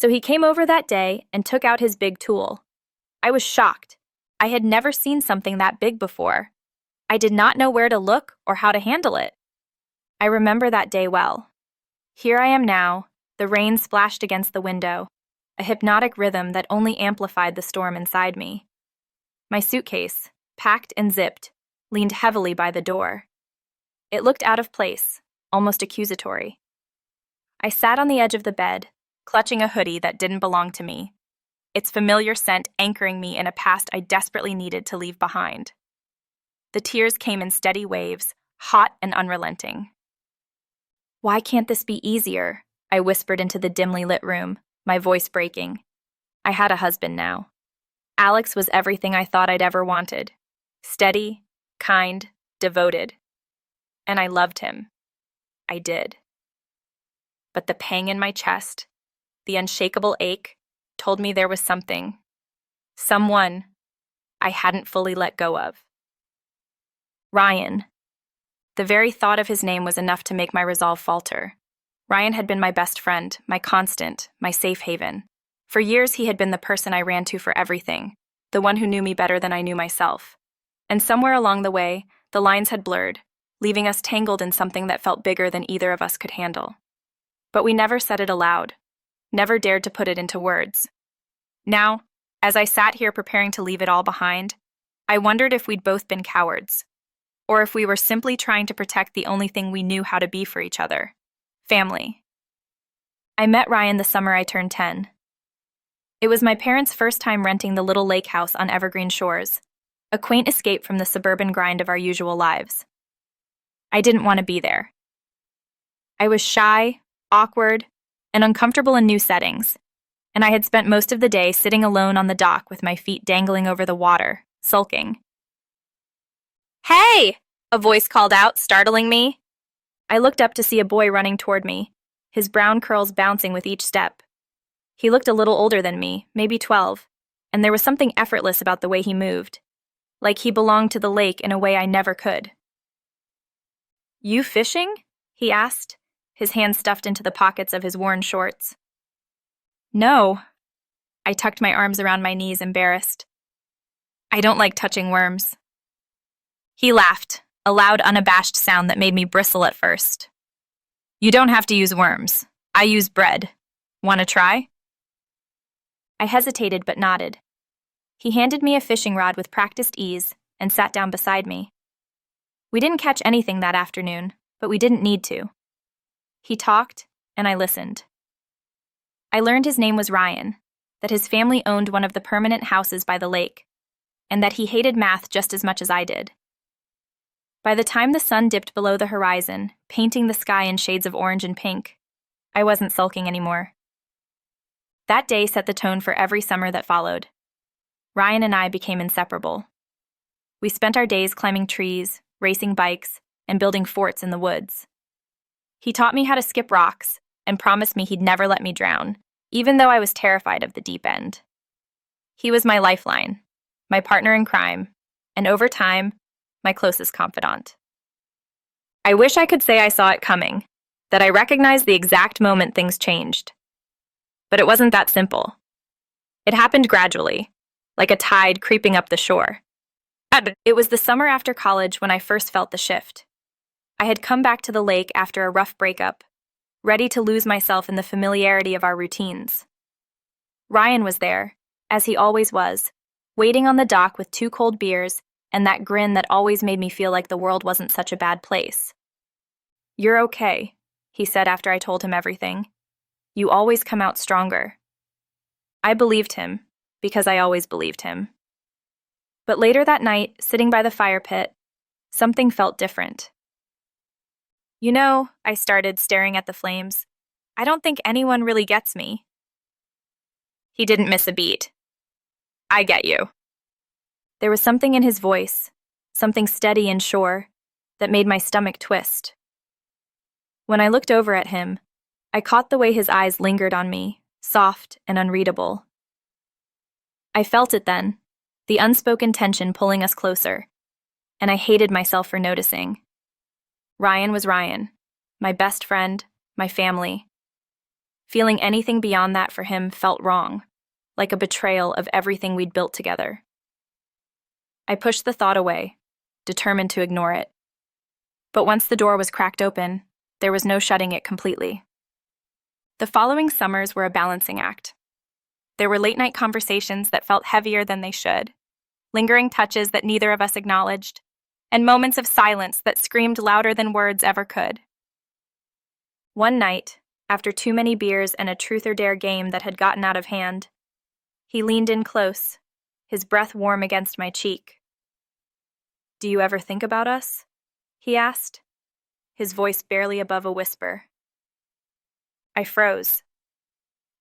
So he came over that day and took out his big tool. I was shocked. I had never seen something that big before. I did not know where to look or how to handle it. I remember that day well. Here I am now, the rain splashed against the window, a hypnotic rhythm that only amplified the storm inside me. My suitcase, packed and zipped, leaned heavily by the door. It looked out of place, almost accusatory. I sat on the edge of the bed, clutching a hoodie that didn't belong to me, its familiar scent anchoring me in a past I desperately needed to leave behind. The tears came in steady waves, hot and unrelenting. "Why can't this be easier?" I whispered into the dimly lit room, my voice breaking. I had a husband now. Alex was everything I thought I'd ever wanted. Steady, kind, devoted. And I loved him. I did. But the pang in my chest, the unshakable ache, told me there was someone I hadn't fully let go of. Ryan. The very thought of his name was enough to make my resolve falter. Ryan had been my best friend, my constant, my safe haven. For years he had been the person I ran to for everything, the one who knew me better than I knew myself. And somewhere along the way, the lines had blurred, leaving us tangled in something that felt bigger than either of us could handle. But we never said it aloud, never dared to put it into words. Now, as I sat here preparing to leave it all behind, I wondered if we'd both been cowards, or if we were simply trying to protect the only thing we knew how to be for each other: family. I met Ryan the summer I turned 10. It was my parents' first time renting the little lake house on Evergreen Shores, a quaint escape from the suburban grind of our usual lives. I didn't want to be there. I was shy, awkward, and uncomfortable in new settings, and I had spent most of the day sitting alone on the dock with my feet dangling over the water, sulking. "Hey!" a voice called out, startling me. I looked up to see a boy running toward me, his brown curls bouncing with each step. He looked a little older than me, maybe 12, and there was something effortless about the way he moved, like he belonged to the lake in a way I never could. "You fishing?" he asked, his hands stuffed into the pockets of his worn shorts. "No." I tucked my arms around my knees, embarrassed. "I don't like touching worms." He laughed, a loud, unabashed sound that made me bristle at first. "You don't have to use worms. I use bread. Want to try?" I hesitated but nodded. He handed me a fishing rod with practiced ease and sat down beside me. We didn't catch anything that afternoon, but we didn't need to. He talked, and I listened. I learned his name was Ryan, that his family owned one of the permanent houses by the lake, and that he hated math just as much as I did. By the time the sun dipped below the horizon, painting the sky in shades of orange and pink, I wasn't sulking anymore. That day set the tone for every summer that followed. Ryan and I became inseparable. We spent our days climbing trees, racing bikes, and building forts in the woods. He taught me how to skip rocks and promised me he'd never let me drown, even though I was terrified of the deep end. He was my lifeline, my partner in crime, and over time, my closest confidant. I wish I could say I saw it coming, that I recognized the exact moment things changed. But it wasn't that simple. It happened gradually, like a tide creeping up the shore. It was the summer after college when I first felt the shift. I had come back to the lake after a rough breakup, ready to lose myself in the familiarity of our routines. Ryan was there, as he always was, waiting on the dock with 2 cold beers and that grin that always made me feel like the world wasn't such a bad place. "You're okay," he said after I told him everything. "You always come out stronger." I believed him, because I always believed him. But later that night, sitting by the fire pit, something felt different. "You know," I started, staring at the flames, "I don't think anyone really gets me." He didn't miss a beat. "I get you." There was something in his voice, something steady and sure, that made my stomach twist. When I looked over at him, I caught the way his eyes lingered on me, soft and unreadable. I felt it then, the unspoken tension pulling us closer, and I hated myself for noticing. Ryan was Ryan, my best friend, my family. Feeling anything beyond that for him felt wrong, like a betrayal of everything we'd built together. I pushed the thought away, determined to ignore it. But once the door was cracked open, there was no shutting it completely. The following summers were a balancing act. There were late-night conversations that felt heavier than they should, lingering touches that neither of us acknowledged, and moments of silence that screamed louder than words ever could. One night, after too many beers and a truth or dare game that had gotten out of hand, he leaned in close, his breath warm against my cheek. "Do you ever think about us?" he asked, his voice barely above a whisper. I froze.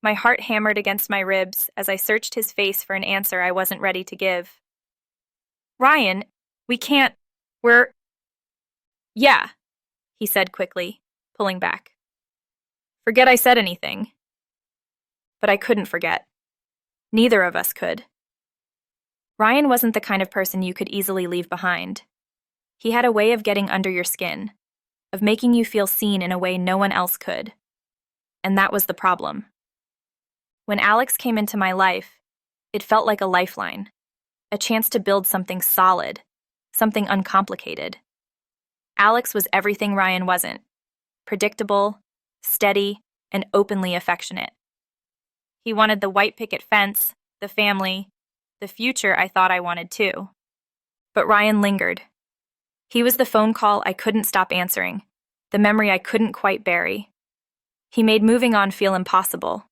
My heart hammered against my ribs as I searched his face for an answer I wasn't ready to give. "Ryan, we can't, we're—" "Yeah," he said quickly, pulling back. "Forget I said anything." But I couldn't forget. Neither of us could. Ryan wasn't the kind of person you could easily leave behind. He had a way of getting under your skin, of making you feel seen in a way no one else could. And that was the problem. When Alex came into my life, it felt like a lifeline, a chance to build something solid, something uncomplicated. Alex was everything Ryan wasn't: predictable, steady, and openly affectionate. He wanted the white picket fence, the family, the future I thought I wanted too. But Ryan lingered. He was the phone call I couldn't stop answering, the memory I couldn't quite bury. He made moving on feel impossible.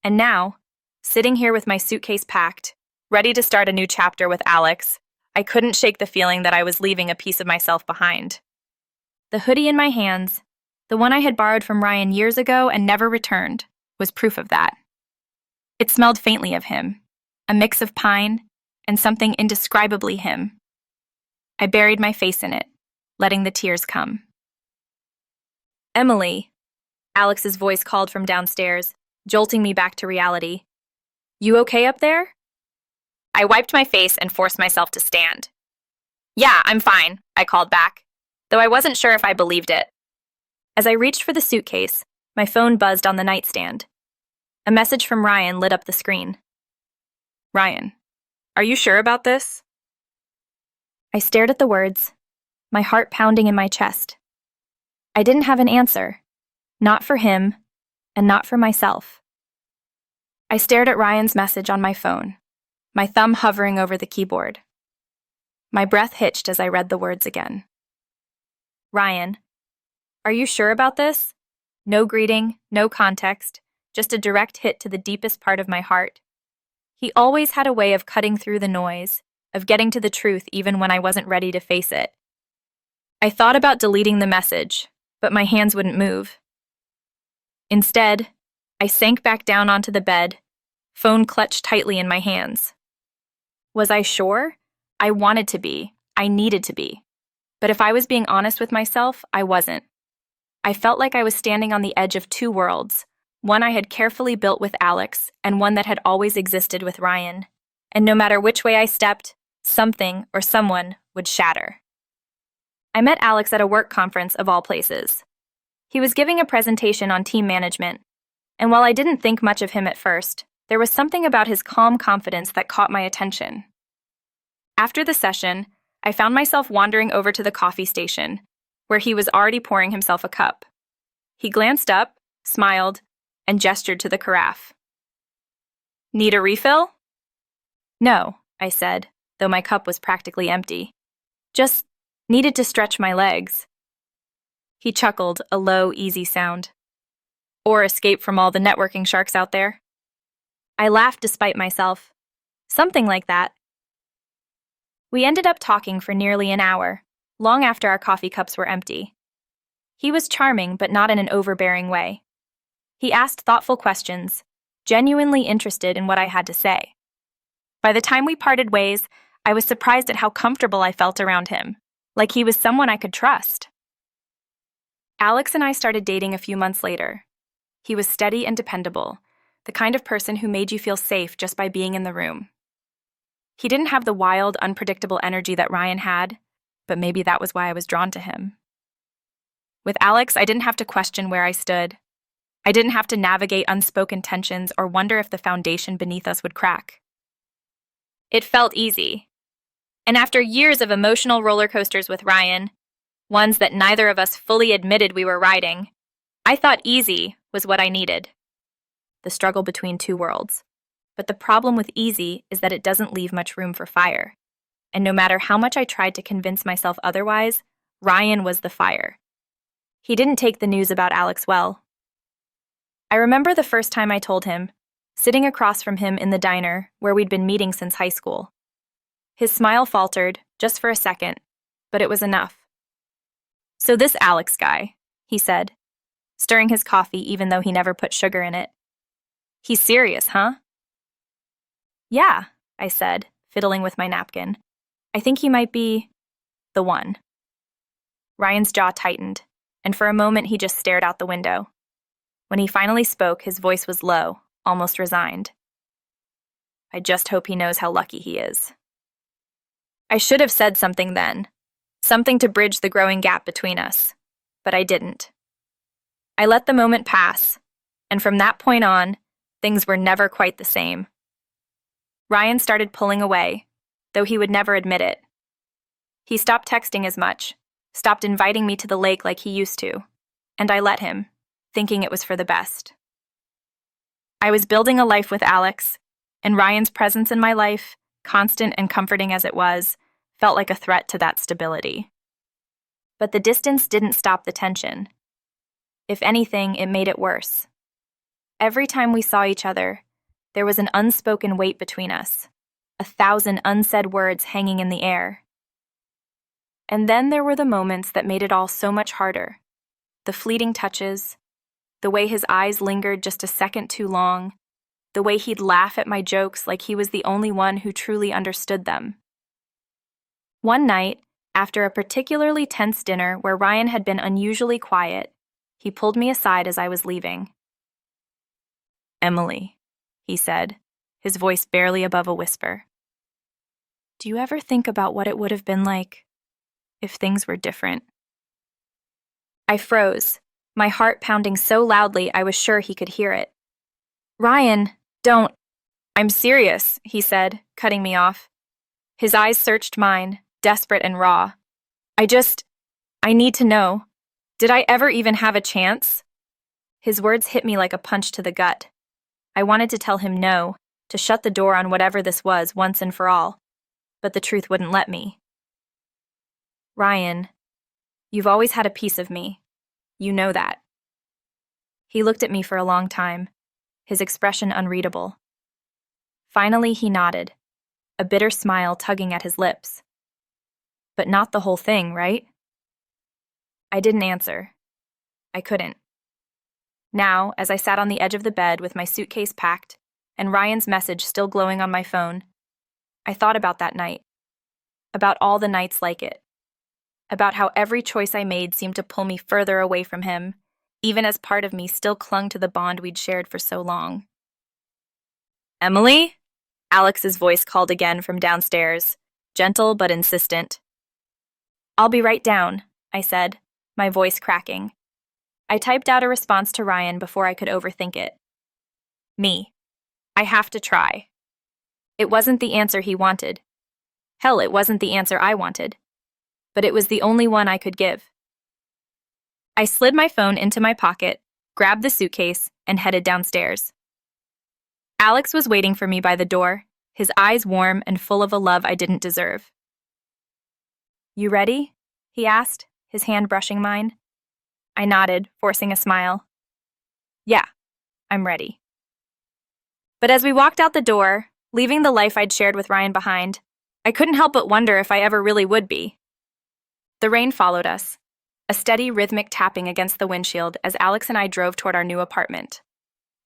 And now, sitting here with my suitcase packed, ready to start a new chapter with Alex, I couldn't shake the feeling that I was leaving a piece of myself behind. The hoodie in my hands, the one I had borrowed from Ryan years ago and never returned, was proof of that. It smelled faintly of him, a mix of pine and something indescribably him. I buried my face in it, letting the tears come. "Emily," Alex's voice called from downstairs, jolting me back to reality. "You okay up there?" I wiped my face and forced myself to stand. "Yeah, I'm fine," I called back, though I wasn't sure if I believed it. As I reached for the suitcase, my phone buzzed on the nightstand. A message from Ryan lit up the screen. "Ryan, are you sure about this?" I stared at the words, my heart pounding in my chest. I didn't have an answer, not for him, and not for myself. I stared at Ryan's message on my phone, my thumb hovering over the keyboard. My breath hitched as I read the words again. "Ryan, are you sure about this?" No greeting, no context, just a direct hit to the deepest part of my heart. He always had a way of cutting through the noise, of getting to the truth even when I wasn't ready to face it. I thought about deleting the message, but my hands wouldn't move. Instead, I sank back down onto the bed, phone clutched tightly in my hands. Was I sure? I wanted to be. I needed to be. But if I was being honest with myself, I wasn't. I felt like I was standing on the edge of two worlds, one I had carefully built with Alex and one that had always existed with Ryan. And no matter which way I stepped, something or someone would shatter. I met Alex at a work conference of all places. He was giving a presentation on team management, and while I didn't think much of him at first, there was something about his calm confidence that caught my attention. After the session, I found myself wandering over to the coffee station, where he was already pouring himself a cup. He glanced up, smiled, and gestured to the carafe. "Need a refill?" "No," I said, though my cup was practically empty. "Just needed to stretch my legs." He chuckled, a low, easy sound. "Or escape from all the networking sharks out there." I laughed despite myself. Something like that. We ended up talking for nearly an hour, long after our coffee cups were empty. He was charming, but not in an overbearing way. He asked thoughtful questions, genuinely interested in what I had to say. By the time we parted ways, I was surprised at how comfortable I felt around him, like he was someone I could trust. Alex and I started dating a few months later. He was steady and dependable, the kind of person who made you feel safe just by being in the room. He didn't have the wild, unpredictable energy that Ryan had, but maybe that was why I was drawn to him. With Alex, I didn't have to question where I stood. I didn't have to navigate unspoken tensions or wonder if the foundation beneath us would crack. It felt easy. And after years of emotional roller coasters with Ryan, ones that neither of us fully admitted we were riding, I thought easy was what I needed. The struggle between two worlds. But the problem with easy is that it doesn't leave much room for fire. And no matter how much I tried to convince myself otherwise, Ryan was the fire. He didn't take the news about Alex well. I remember the first time I told him, sitting across from him in the diner where we'd been meeting since high school. His smile faltered, just for a second, but it was enough. "So this Alex guy," he said, stirring his coffee even though he never put sugar in it. "He's serious, huh?" "Yeah," I said, fiddling with my napkin. "I think he might be the one." Ryan's jaw tightened, and for a moment he just stared out the window. When he finally spoke, his voice was low, almost resigned. "I just hope he knows how lucky he is." I should have said something then, something to bridge the growing gap between us, but I didn't. I let the moment pass, and from that point on, things were never quite the same. Ryan started pulling away, though he would never admit it. He stopped texting as much, stopped inviting me to the lake like he used to, and I let him, thinking it was for the best. I was building a life with Alex, and Ryan's presence in my life, constant and comforting as it was, felt like a threat to that stability. But the distance didn't stop the tension. If anything, it made it worse. Every time we saw each other, there was an unspoken weight between us, 1,000 unsaid words hanging in the air. And then there were the moments that made it all so much harder. The fleeting touches, the way his eyes lingered just a second too long, the way he'd laugh at my jokes like he was the only one who truly understood them. One night, after a particularly tense dinner where Ryan had been unusually quiet, he pulled me aside as I was leaving. "Emily," he said, his voice barely above a whisper. "Do you ever think about what it would have been like if things were different?" I froze, my heart pounding so loudly I was sure he could hear it. "Ryan, don't." "I'm serious," he said, cutting me off. His eyes searched mine, desperate and raw. I need to know. Did I ever even have a chance?" His words hit me like a punch to the gut. I wanted to tell him no, to shut the door on whatever this was once and for all, but the truth wouldn't let me. "Ryan, you've always had a piece of me. You know that." He looked at me for a long time, his expression unreadable. Finally, he nodded, a bitter smile tugging at his lips. "But not the whole thing, right?" I didn't answer. I couldn't. Now, as I sat on the edge of the bed with my suitcase packed and Ryan's message still glowing on my phone, I thought about that night, about all the nights like it, about how every choice I made seemed to pull me further away from him, even as part of me still clung to the bond we'd shared for so long. "Emily?" Alex's voice called again from downstairs, gentle but insistent. "I'll be right down," I said, my voice cracking. I typed out a response to Ryan before I could overthink it. Me. I have to try. It wasn't the answer he wanted. Hell, it wasn't the answer I wanted. But it was the only one I could give. I slid my phone into my pocket, grabbed the suitcase, and headed downstairs. Alex was waiting for me by the door, his eyes warm and full of a love I didn't deserve. "You ready?" he asked, his hand brushing mine. I nodded, forcing a smile. "Yeah, I'm ready." But as we walked out the door, leaving the life I'd shared with Ryan behind, I couldn't help but wonder if I ever really would be. The rain followed us, a steady rhythmic tapping against the windshield as Alex and I drove toward our new apartment.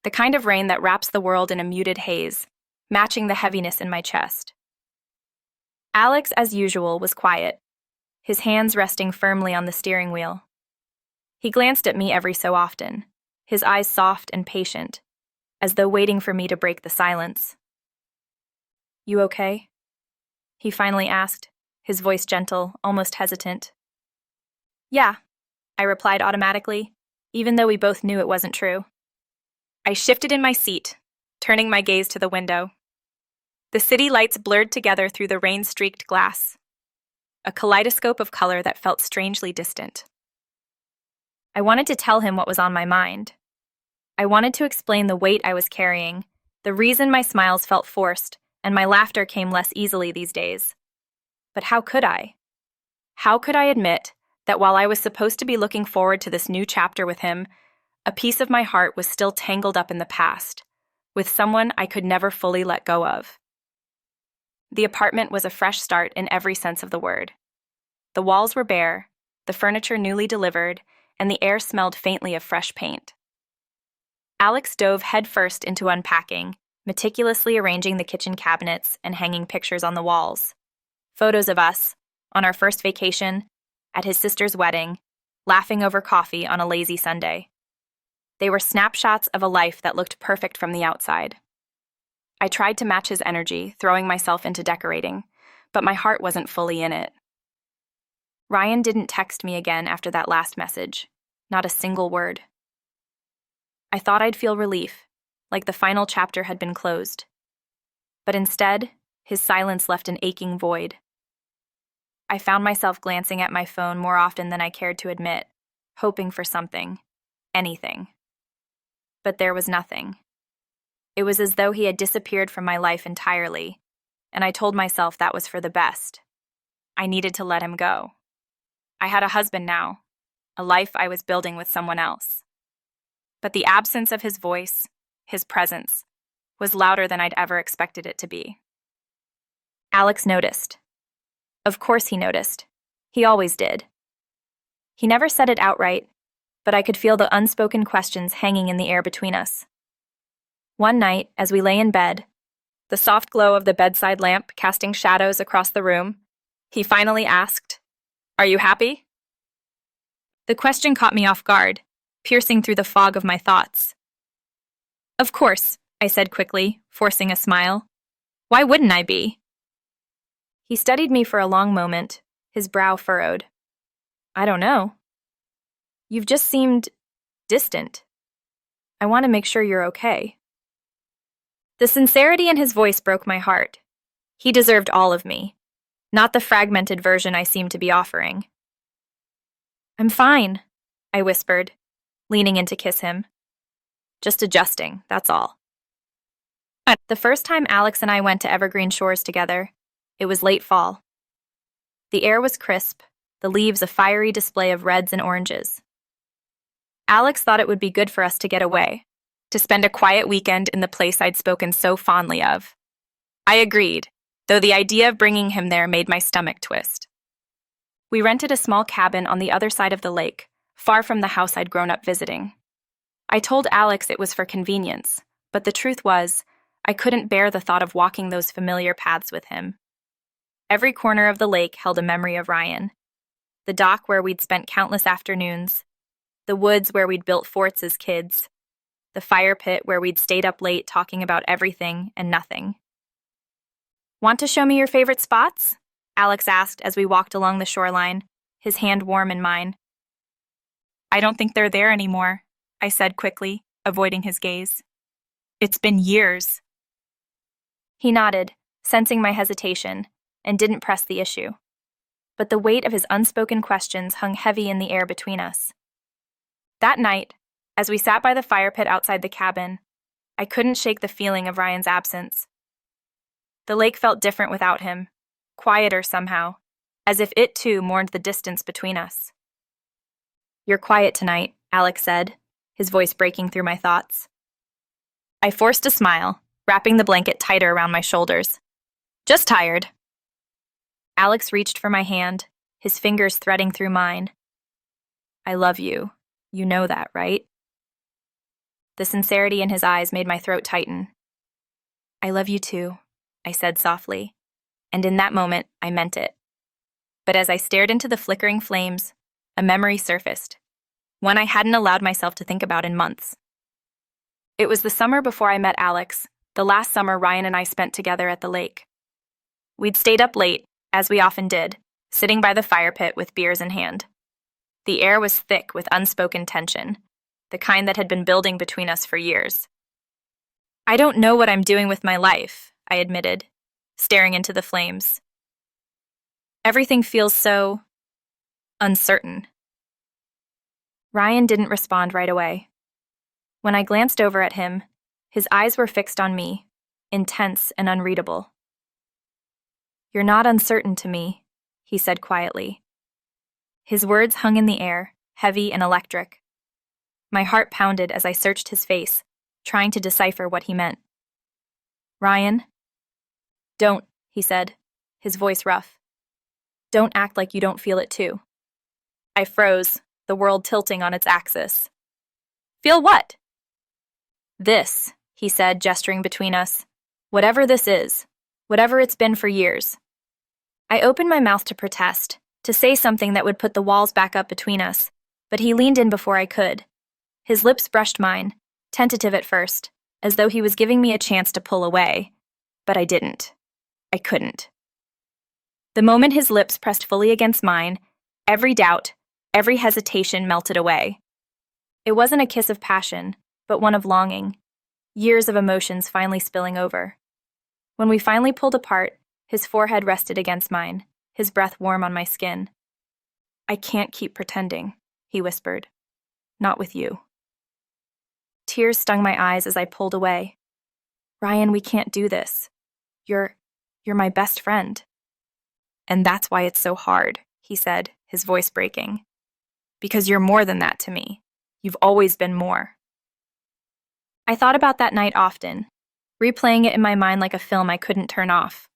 The kind of rain that wraps the world in a muted haze, matching the heaviness in my chest. Alex, as usual, was quiet, his hands resting firmly on the steering wheel. He glanced at me every so often, his eyes soft and patient, as though waiting for me to break the silence. "You okay?" he finally asked, his voice gentle, almost hesitant. "Yeah," I replied automatically, even though we both knew it wasn't true. I shifted in my seat, turning my gaze to the window. The city lights blurred together through the rain-streaked glass, a kaleidoscope of color that felt strangely distant. I wanted to tell him what was on my mind. I wanted to explain the weight I was carrying, the reason my smiles felt forced, and my laughter came less easily these days. But how could I? How could I admit that while I was supposed to be looking forward to this new chapter with him, a piece of my heart was still tangled up in the past, with someone I could never fully let go of? The apartment was a fresh start in every sense of the word. The walls were bare, the furniture newly delivered, and the air smelled faintly of fresh paint. Alex dove headfirst into unpacking, meticulously arranging the kitchen cabinets and hanging pictures on the walls. Photos of us, on our first vacation, at his sister's wedding, laughing over coffee on a lazy Sunday. They were snapshots of a life that looked perfect from the outside. I tried to match his energy, throwing myself into decorating, but my heart wasn't fully in it. Ryan didn't text me again after that last message, not a single word. I thought I'd feel relief, like the final chapter had been closed. But instead, his silence left an aching void. I found myself glancing at my phone more often than I cared to admit, hoping for something, anything. But there was nothing. It was as though he had disappeared from my life entirely, and I told myself that was for the best. I needed to let him go. I had a husband now, a life I was building with someone else. But the absence of his voice, his presence, was louder than I'd ever expected it to be. Alex noticed. Of course he noticed. He always did. He never said it outright, but I could feel the unspoken questions hanging in the air between us. One night, as we lay in bed, the soft glow of the bedside lamp casting shadows across the room, he finally asked, "Are you happy?" The question caught me off guard, piercing through the fog of my thoughts. "Of course," I said quickly, forcing a smile. "Why wouldn't I be?" He studied me for a long moment, his brow furrowed. "I don't know. You've just seemed distant. I want to make sure you're okay." The sincerity in his voice broke my heart. He deserved all of me, not the fragmented version I seemed to be offering. "I'm fine," I whispered, leaning in to kiss him. "Just adjusting, that's all." The first time Alex and I went to Evergreen Shores together, it was late fall. The air was crisp, the leaves a fiery display of reds and oranges. Alex thought it would be good for us to get away, to spend a quiet weekend in the place I'd spoken so fondly of. I agreed, though the idea of bringing him there made my stomach twist. We rented a small cabin on the other side of the lake, far from the house I'd grown up visiting. I told Alex it was for convenience, but the truth was, I couldn't bear the thought of walking those familiar paths with him. Every corner of the lake held a memory of Ryan. The dock where we'd spent countless afternoons, the woods where we'd built forts as kids, the fire pit where we'd stayed up late talking about everything and nothing. "Want to show me your favorite spots?" Alex asked as we walked along the shoreline, his hand warm in mine. "I don't think they're there anymore," I said quickly, avoiding his gaze. "It's been years." He nodded, sensing my hesitation, and didn't press the issue. But the weight of his unspoken questions hung heavy in the air between us. That night, as we sat by the fire pit outside the cabin, I couldn't shake the feeling of Ryan's absence. The lake felt different without him, quieter somehow, as if it too mourned the distance between us. "You're quiet tonight," Alex said, his voice breaking through my thoughts. I forced a smile, wrapping the blanket tighter around my shoulders. "Just tired." Alex reached for my hand, his fingers threading through mine. "I love you. You know that, right?" The sincerity in his eyes made my throat tighten. "I love you too," I said softly, and in that moment, I meant it. But as I stared into the flickering flames, a memory surfaced, one I hadn't allowed myself to think about in months. It was the summer before I met Alex, the last summer Ryan and I spent together at the lake. We'd stayed up late, as we often did, sitting by the fire pit with beers in hand. The air was thick with unspoken tension, the kind that had been building between us for years. I don't know what I'm doing with my life, I admitted, staring into the flames. Everything feels so uncertain. Ryan didn't respond right away. When I glanced over at him, his eyes were fixed on me, intense and unreadable. You're not uncertain to me, he said quietly. His words hung in the air, heavy and electric. My heart pounded as I searched his face, trying to decipher what he meant. Ryan? Don't, he said, his voice rough. Don't act like you don't feel it too. I froze, the world tilting on its axis. Feel what? This, he said, gesturing between us. Whatever this is, whatever it's been for years. I opened my mouth to protest, to say something that would put the walls back up between us, but he leaned in before I could. His lips brushed mine, tentative at first, as though he was giving me a chance to pull away. But I didn't. I couldn't. The moment his lips pressed fully against mine, every doubt, every hesitation melted away. It wasn't a kiss of passion, but one of longing, years of emotions finally spilling over. When we finally pulled apart, his forehead rested against mine, his breath warm on my skin. I can't keep pretending, he whispered. Not with you. Tears stung my eyes as I pulled away. Ryan, we can't do this. You're my best friend. And that's why it's so hard, he said, his voice breaking. Because you're more than that to me. You've always been more. I thought about that night often, replaying it in my mind like a film I couldn't turn off.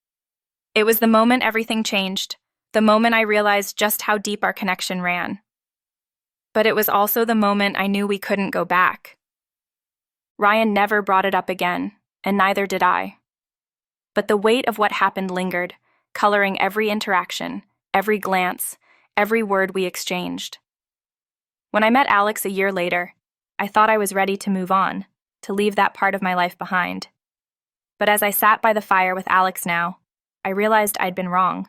It was the moment everything changed, the moment I realized just how deep our connection ran. But it was also the moment I knew we couldn't go back. Ryan never brought it up again, and neither did I. But the weight of what happened lingered, coloring every interaction, every glance, every word we exchanged. When I met Alex a year later, I thought I was ready to move on, to leave that part of my life behind. But as I sat by the fire with Alex now, I realized I'd been wrong.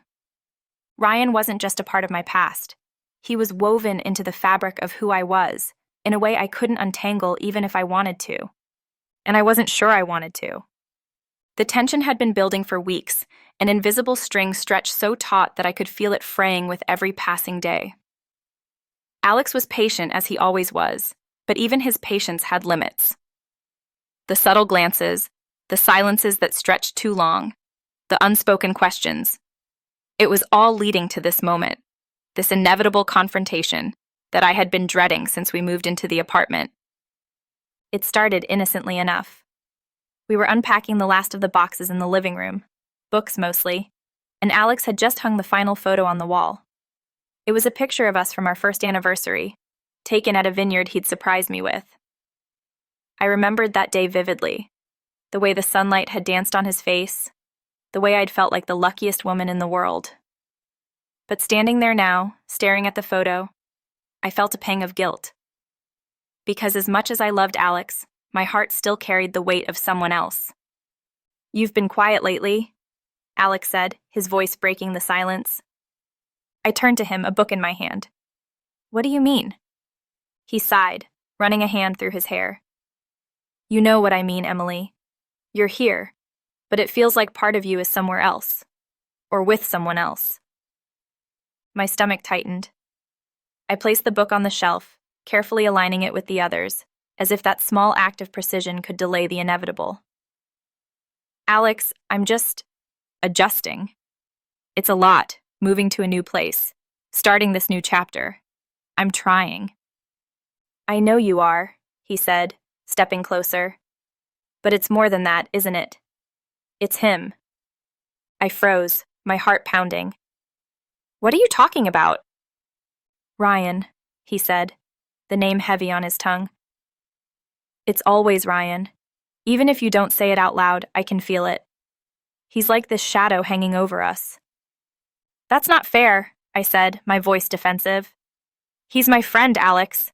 Ryan wasn't just a part of my past. He was woven into the fabric of who I was, in a way I couldn't untangle even if I wanted to. And I wasn't sure I wanted to. The tension had been building for weeks, an invisible string stretched so taut that I could feel it fraying with every passing day. Alex was patient as he always was, but even his patience had limits. The subtle glances, the silences that stretched too long, the unspoken questions. It was all leading to this moment, this inevitable confrontation that I had been dreading since we moved into the apartment. It started innocently enough. We were unpacking the last of the boxes in the living room, books mostly, and Alex had just hung the final photo on the wall. It was a picture of us from our first anniversary, taken at a vineyard he'd surprised me with. I remembered that day vividly, the way the sunlight had danced on his face, the way I'd felt like the luckiest woman in the world. But standing there now, staring at the photo, I felt a pang of guilt. Because as much as I loved Alex, my heart still carried the weight of someone else. "You've been quiet lately," Alex said, his voice breaking the silence. I turned to him, a book in my hand. "What do you mean?" He sighed, running a hand through his hair. "You know what I mean, Emily. You're here, but it feels like part of you is somewhere else, or with someone else." My stomach tightened. I placed the book on the shelf, carefully aligning it with the others, as if that small act of precision could delay the inevitable. "Alex, I'm just adjusting. It's a lot, moving to a new place, starting this new chapter. I'm trying." "I know you are," he said, stepping closer. "But it's more than that, isn't it? It's him." I froze, my heart pounding. "What are you talking about?" "Ryan," he said, the name heavy on his tongue. "It's always Ryan. Even if you don't say it out loud, I can feel it. He's like this shadow hanging over us." "That's not fair," I said, my voice defensive. "He's my friend, Alex.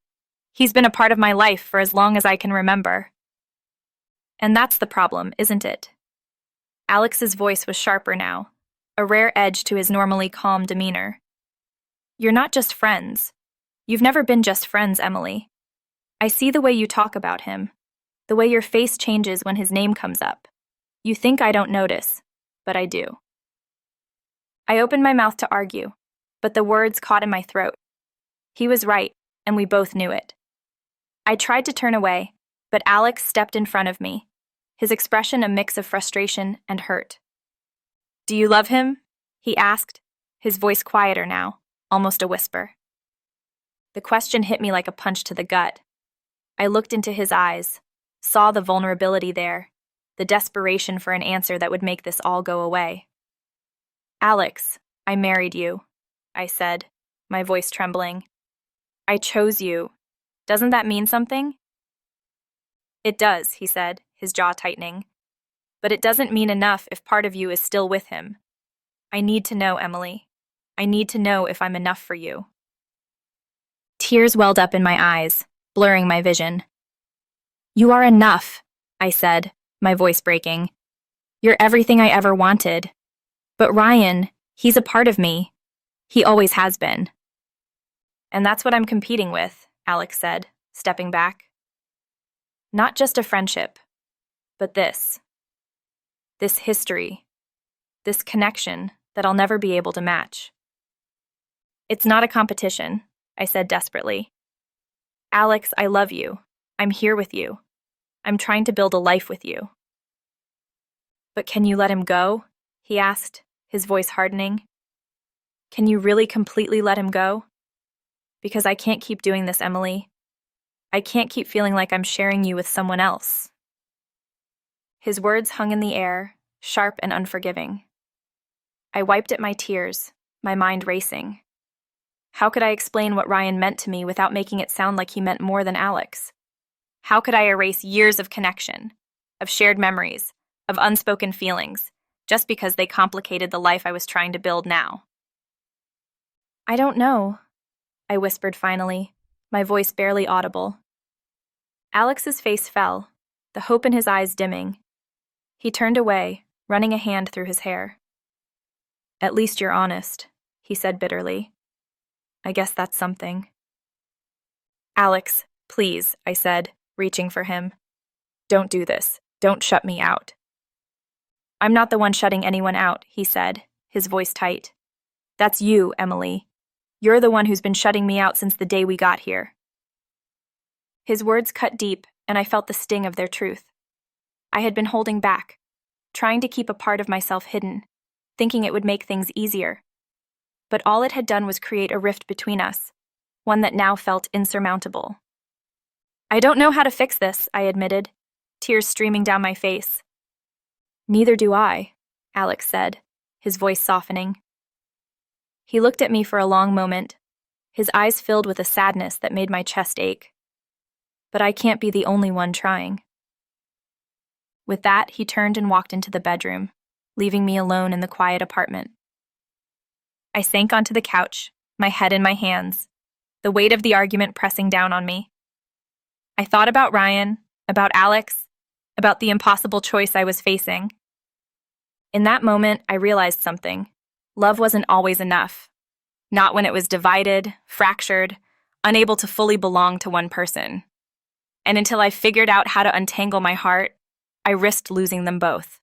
He's been a part of my life for as long as I can remember." "And that's the problem, isn't it?" Alex's voice was sharper now, a rare edge to his normally calm demeanor. "You're not just friends. You've never been just friends, Emily. I see the way you talk about him. The way your face changes when his name comes up. You think I don't notice, but I do. I opened my mouth to argue, but the words caught in my throat. He was right, and we both knew it. I tried to turn away, but Alex stepped in front of me, his expression a mix of frustration and hurt. "Do you love him?" he asked, his voice quieter now, almost a whisper. The question hit me like a punch to the gut. I looked into his eyes, saw the vulnerability there, the desperation for an answer that would make this all go away. "Alex, I married you," I said, my voice trembling. "I chose you. Doesn't that mean something?" "It does," he said, his jaw tightening. "But it doesn't mean enough if part of you is still with him. I need to know, Emily. I need to know if I'm enough for you." Tears welled up in my eyes, blurring my vision. "You are enough," I said, my voice breaking. "You're everything I ever wanted. But Ryan, he's a part of me. He always has been." "And that's what I'm competing with," Alex said, stepping back. "Not just a friendship, but this history, this connection that I'll never be able to match." "It's not a competition," I said desperately. "Alex, I love you. I'm here with you. I'm trying to build a life with you." "But can you let him go?" he asked, his voice hardening. "Can you really completely let him go? Because I can't keep doing this, Emily. I can't keep feeling like I'm sharing you with someone else." His words hung in the air, sharp and unforgiving. I wiped at my tears, my mind racing. How could I explain what Ryan meant to me without making it sound like he meant more than Alex? How could I erase years of connection, of shared memories, of unspoken feelings, just because they complicated the life I was trying to build now? "I don't know," I whispered finally, my voice barely audible. Alex's face fell, the hope in his eyes dimming. He turned away, running a hand through his hair. "At least you're honest," he said bitterly. "I guess that's something." "Alex, please," I said, reaching for him. "Don't do this. Don't shut me out." "I'm not the one shutting anyone out," he said, his voice tight. "That's you, Emily. You're the one who's been shutting me out since the day we got here." His words cut deep, and I felt the sting of their truth. I had been holding back, trying to keep a part of myself hidden, thinking it would make things easier. But all it had done was create a rift between us, one that now felt insurmountable. "I don't know how to fix this," I admitted, tears streaming down my face. "Neither do I," Alex said, his voice softening. He looked at me for a long moment, his eyes filled with a sadness that made my chest ache. "But I can't be the only one trying." With that, he turned and walked into the bedroom, leaving me alone in the quiet apartment. I sank onto the couch, my head in my hands, the weight of the argument pressing down on me. I thought about Ryan, about Alex, about the impossible choice I was facing. In that moment, I realized something. Love wasn't always enough. Not when it was divided, fractured, unable to fully belong to one person. And until I figured out how to untangle my heart, I risked losing them both.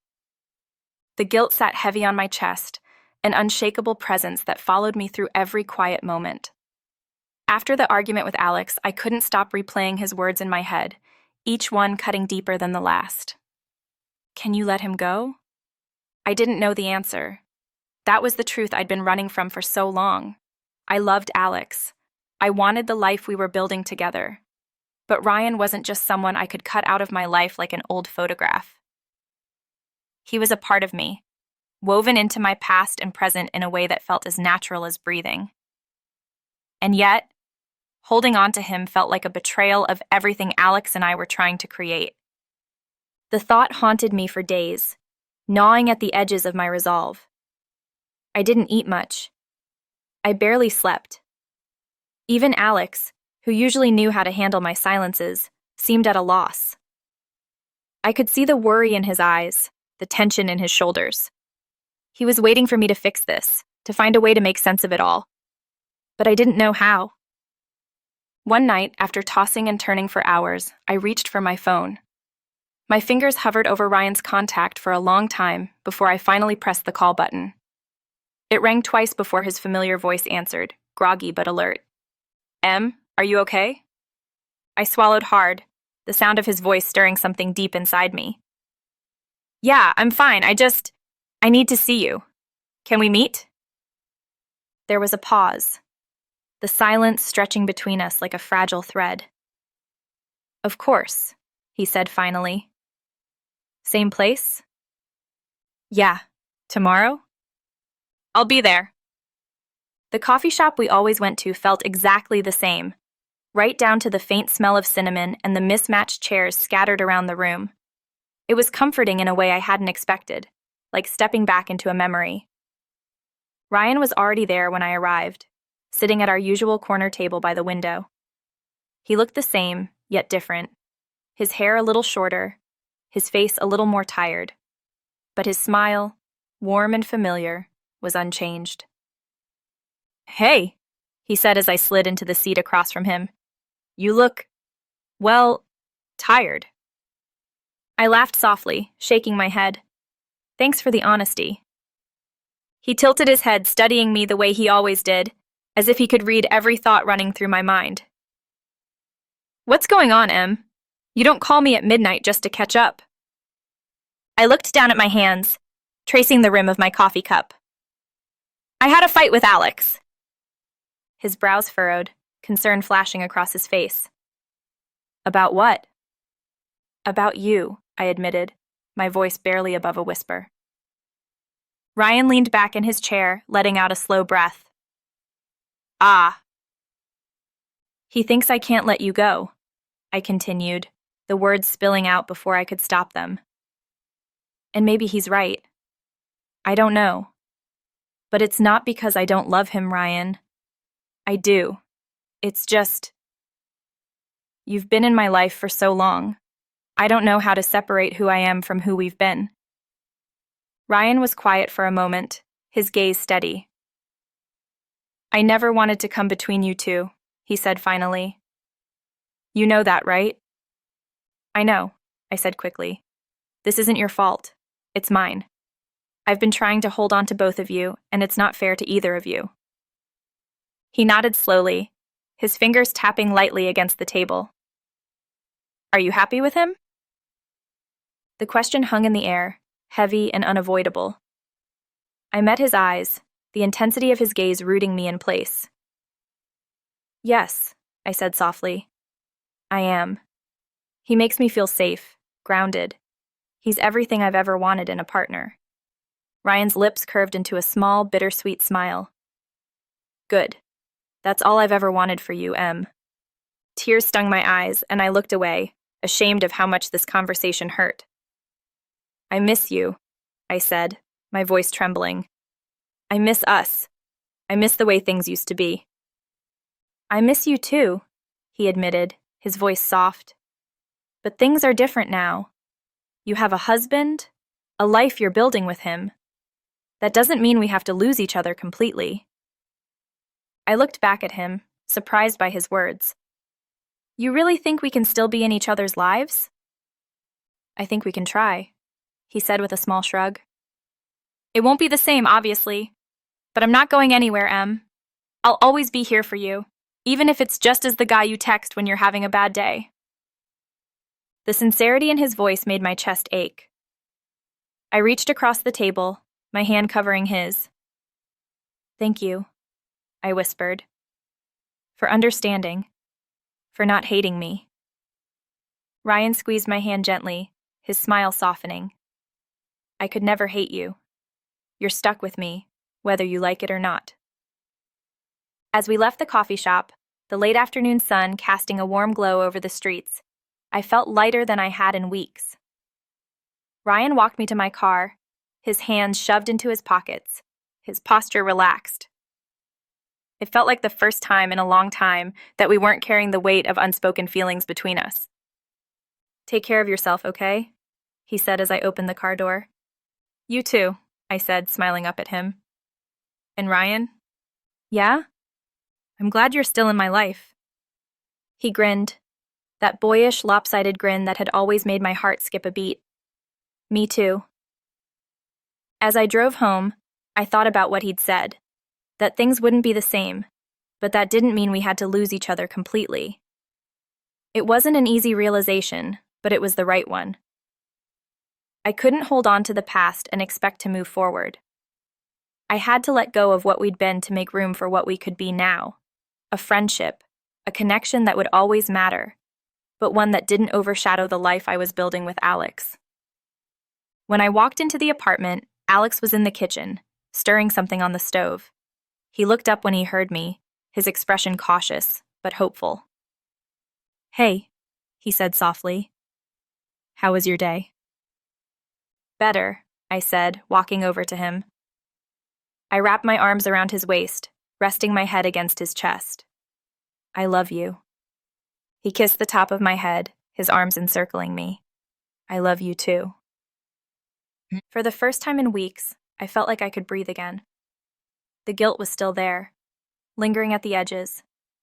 The guilt sat heavy on my chest, an unshakable presence that followed me through every quiet moment. After the argument with Alex, I couldn't stop replaying his words in my head, each one cutting deeper than the last. "Can you let him go?" I didn't know the answer. That was the truth I'd been running from for so long. I loved Alex. I wanted the life we were building together. But Ryan wasn't just someone I could cut out of my life like an old photograph. He was a part of me, woven into my past and present in a way that felt as natural as breathing. And yet, holding on to him felt like a betrayal of everything Alex and I were trying to create. The thought haunted me for days, gnawing at the edges of my resolve. I didn't eat much. I barely slept. Even Alex, who usually knew how to handle my silences, seemed at a loss. I could see the worry in his eyes, the tension in his shoulders. He was waiting for me to fix this, to find a way to make sense of it all. But I didn't know how. One night, after tossing and turning for hours, I reached for my phone. My fingers hovered over Ryan's contact for a long time before I finally pressed the call button. It rang twice before his familiar voice answered, groggy but alert. Em, are you okay? I swallowed hard, the sound of his voice stirring something deep inside me. Yeah, I'm fine. I need to see you. Can we meet? There was a pause, the silence stretching between us like a fragile thread. Of course, he said finally. Same place? Yeah. Tomorrow? I'll be there. The coffee shop we always went to felt exactly the same, right down to the faint smell of cinnamon and the mismatched chairs scattered around the room. It was comforting in a way I hadn't expected, like stepping back into a memory. Ryan was already there when I arrived, sitting at our usual corner table by the window. He looked the same, yet different. His hair a little shorter, his face a little more tired. But his smile, warm and familiar, was unchanged. Hey, he said as I slid into the seat across from him. You look, well, tired. I laughed softly, shaking my head. Thanks for the honesty. He tilted his head, studying me the way he always did, as if he could read every thought running through my mind. What's going on, Em? You don't call me at midnight just to catch up. I looked down at my hands, tracing the rim of my coffee cup. I had a fight with Alex. His brows furrowed, concern flashing across his face. About what? About you, I admitted, my voice barely above a whisper. Ryan leaned back in his chair, letting out a slow breath. Ah. He thinks I can't let you go, I continued, the words spilling out before I could stop them. And maybe he's right. I don't know. But it's not because I don't love him, Ryan. I do. It's just... You've been in my life for so long. I don't know how to separate who I am from who we've been. Ryan was quiet for a moment, his gaze steady. I never wanted to come between you two, he said finally. You know that, right? I know, I said quickly. This isn't your fault. It's mine. I've been trying to hold on to both of you, and it's not fair to either of you. He nodded slowly, his fingers tapping lightly against the table. Are you happy with him? The question hung in the air, heavy and unavoidable. I met his eyes, the intensity of his gaze rooting me in place. Yes, I said softly. I am. He makes me feel safe, grounded. He's everything I've ever wanted in a partner. Ryan's lips curved into a small, bittersweet smile. Good. That's all I've ever wanted for you, Em. Tears stung my eyes, and I looked away, ashamed of how much this conversation hurt. I miss you, I said, my voice trembling. I miss us. I miss the way things used to be. I miss you too, he admitted, his voice soft. But things are different now. You have a husband, a life you're building with him. That doesn't mean we have to lose each other completely. I looked back at him, surprised by his words. You really think we can still be in each other's lives? I think we can try, he said with a small shrug. It won't be the same, obviously, but I'm not going anywhere, Em. I'll always be here for you, even if it's just as the guy you text when you're having a bad day. The sincerity in his voice made my chest ache. I reached across the table, my hand covering his. Thank you, I whispered. For understanding. For not hating me. Ryan squeezed my hand gently, his smile softening. I could never hate you. You're stuck with me, whether you like it or not. As we left the coffee shop, the late afternoon sun casting a warm glow over the streets, I felt lighter than I had in weeks. Ryan walked me to my car, his hands shoved into his pockets, his posture relaxed. It felt like the first time in a long time that we weren't carrying the weight of unspoken feelings between us. Take care of yourself, okay? He said as I opened the car door. You too, I said, smiling up at him. And Ryan? Yeah? I'm glad you're still in my life. He grinned, That boyish, lopsided grin that had always made my heart skip a beat. Me too. As I drove home, I thought about what he'd said. That things wouldn't be the same, but that didn't mean we had to lose each other completely. It wasn't an easy realization, but it was the right one. I couldn't hold on to the past and expect to move forward. I had to let go of what we'd been to make room for what we could be now. A friendship, a connection that would always matter, but one that didn't overshadow the life I was building with Alex. When I walked into the apartment, Alex was in the kitchen, stirring something on the stove. He looked up when he heard me, his expression cautious, but hopeful. "Hey," he said softly. "How was your day?" "Better," I said, walking over to him. I wrapped my arms around his waist, resting my head against his chest. "I love you." He kissed the top of my head, his arms encircling me. "I love you too." For the first time in weeks, I felt like I could breathe again. The guilt was still there, lingering at the edges,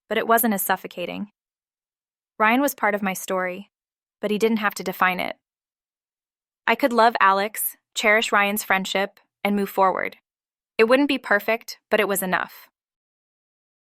but it wasn't as suffocating. Ryan was part of my story, but he didn't have to define it. I could love Alex, cherish Ryan's friendship, and move forward. It wouldn't be perfect, but it was enough.